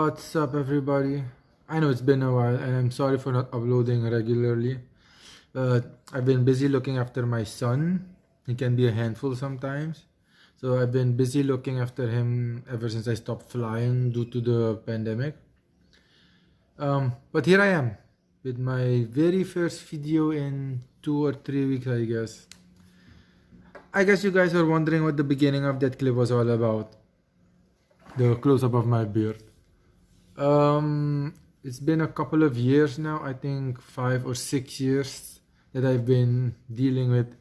What's up, everybody? I know it's been a while, and I'm sorry for not uploading regularly. But I've been busy looking after my son. He can be a handful sometimes. So I've been busy looking after him ever since I stopped flying due to the pandemic. But here I am with my very first video in 2 or 3 weeks, I guess. I guess you guys are wondering what the beginning of that clip was all about. The close-up of my beard. It's been a couple of years now, I think 5 or 6 years, that I've been dealing with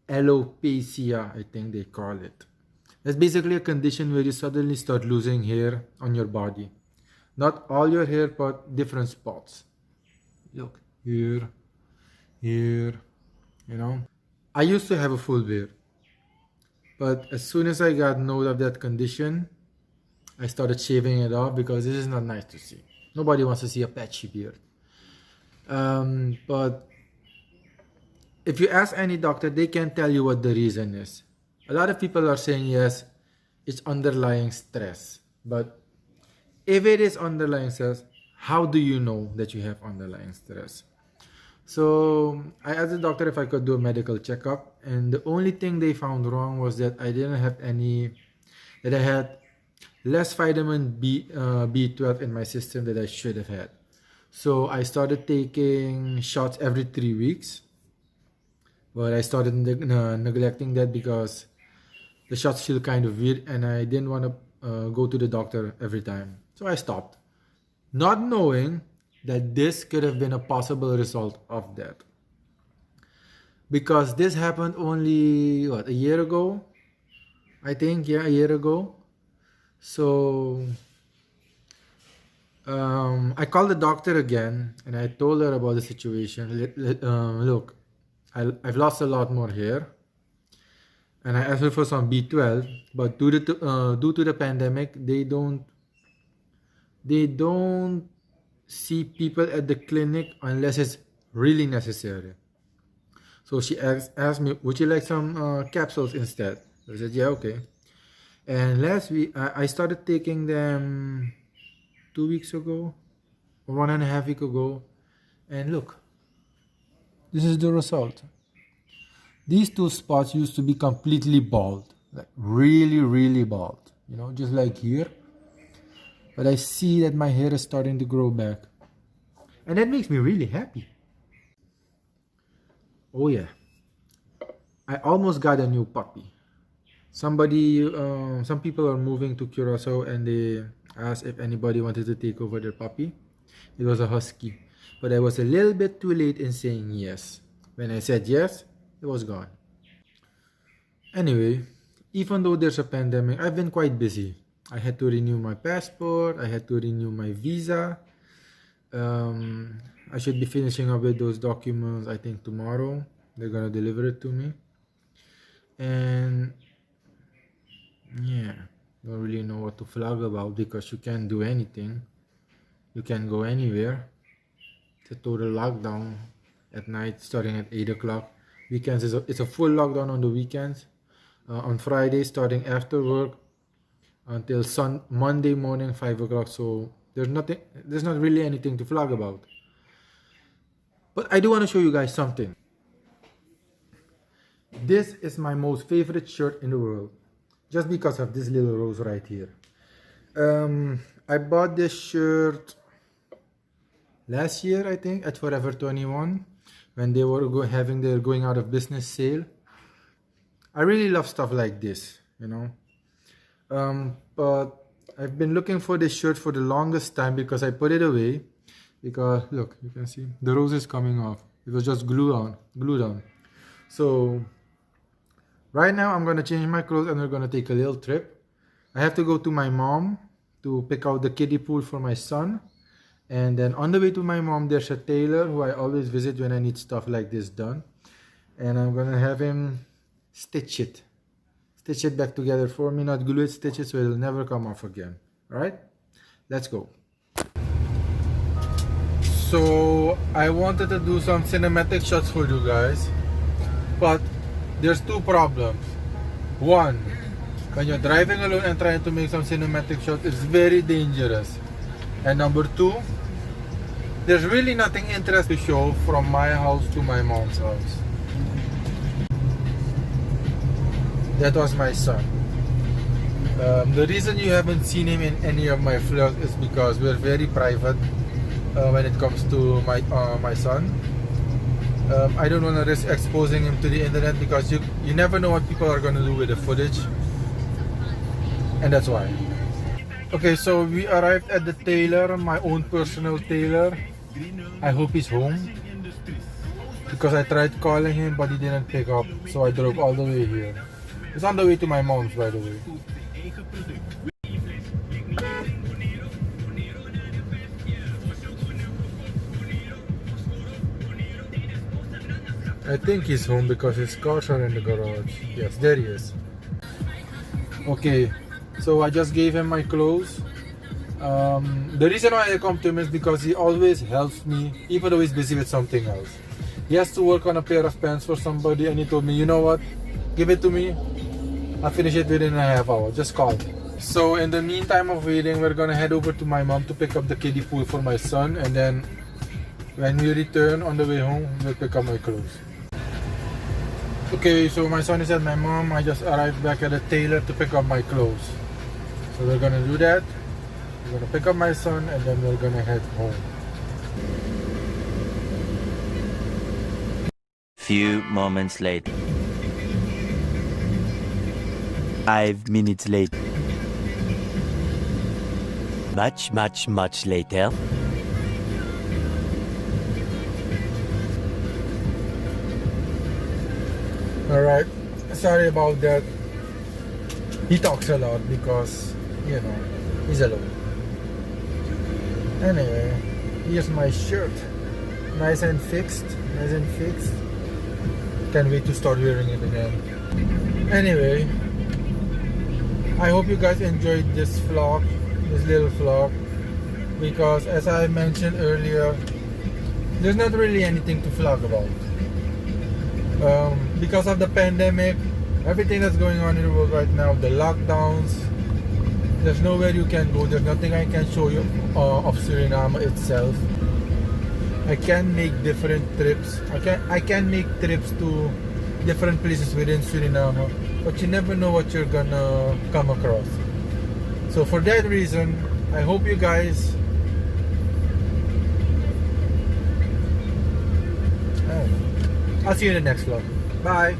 alopecia, I think they call it. That's basically a condition where you suddenly start losing hair on your body. Not all your hair, but different spots. Look, here, here, I used to have a full beard. But as soon as I got note of that condition, I started shaving it off because this is not nice to see. Nobody wants to see a patchy beard. But if you ask any doctor, they can tell you what the reason is. A lot of people are saying, yes, it's underlying stress. But if it is underlying stress, how do you know that you have underlying stress? So I asked the doctor if I could do a medical checkup. And the only thing they found wrong was that I didn't have that I had less vitamin B12 in my system that I should have had. So I started taking shots every 3 weeks. But I started neglecting that because the shots feel kind of weird and I didn't want to go to the doctor every time. So I stopped. Not knowing that this could have been a possible result of that. Because this happened only, a year ago? I think, yeah, a year ago. So I called the doctor again and I told her about the situation. Look, I've lost a lot more hair and I asked her for some B12, but due to the pandemic, they don't see people at the clinic unless it's really necessary. So she asked me, would you like some capsules instead? I said, yeah, okay. And last week, I started taking them 2 weeks ago, or 1.5 weeks ago. And look, this is the result. These two spots used to be completely bald, like really, really bald, just like here. But I see that my hair is starting to grow back. And that makes me really happy. Oh yeah, I almost got a new puppy. Some people are moving to Curacao and they asked if anybody wanted to take over their puppy. It was a husky, but I was a little bit too late in saying yes. When I said yes, it was gone. Anyway, even though there's a pandemic, I've been quite busy. I had to renew my passport, I had to renew my visa. I should be finishing up with those documents, I think tomorrow. They're gonna deliver it to me. And yeah, don't really know what to vlog about because you can't do anything. You can't go anywhere. It's a total lockdown at night starting at 8 o'clock. Weekends it's a full lockdown on the weekends. On Friday starting after work until Monday morning 5 o'clock. So there's not really anything to vlog about. But I do want to show you guys something. This is my most favorite shirt in the world. Just because of this little rose right here. I bought this shirt last year, I think, at Forever 21 when they were having their going out of business sale. I really love stuff like this, But I've been looking for this shirt for the longest time because I put it away. Because look, you can see the rose is coming off. It was just glued on. So right now I'm gonna change my clothes and we're gonna take a little trip. I have to go to my mom to pick out the kiddie pool for my son. And then on the way to my mom, there's a tailor who I always visit when I need stuff like this done. And I'm gonna have him stitch it back together for me, not glue it, stitch it so it'll never come off again. Alright, let's go. So I wanted to do some cinematic shots for you guys, but there's two problems. One, when you're driving alone and trying to make some cinematic shots, it's very dangerous. And number two, there's really nothing interesting to show from my house to my mom's house. That was my son. The reason you haven't seen him in any of my vlogs is because we're very private when it comes to my son. I don't want to risk exposing him to the internet because you never know what people are going to do with the footage, and that's why. Okay, so we arrived at the tailor, my own personal tailor. I hope he's home because I tried calling him but he didn't pick up, so I drove all the way here. It's on the way to my mom's, by the way. I think he's home because his cars are in the garage. Yes, there he is. Okay, so I just gave him my clothes. The reason why I come to him is because he always helps me, even though he's busy with something else. He has to work on a pair of pants for somebody, and he told me, you know what, give it to me, I'll finish it within a half hour, just call me. So in the meantime of waiting, we're gonna head over to my mom to pick up the kiddie pool for my son, and then when we return on the way home, we'll pick up my clothes. Okay, so my son is at my mom. I just arrived back at the tailor to pick up my clothes. So we're gonna do that. We're gonna pick up my son and then we're gonna head home. Few moments later. 5 minutes later. Much later. Alright, sorry about that. He talks a lot because, you know, he's alone. Anyway, here's my shirt. Nice and fixed. Can't wait to start wearing it again. Anyway, I hope you guys enjoyed this vlog, this little vlog, because as I mentioned earlier, there's not really anything to vlog about. Because of the pandemic, everything that's going on in the world right now, the lockdowns, there's nowhere you can go, there's nothing I can show you of Suriname itself. I can make different trips, I can make trips to different places within Suriname, but you never know what you're gonna come across. So for that reason, I hope you guys I'll see you in the next vlog. Bye.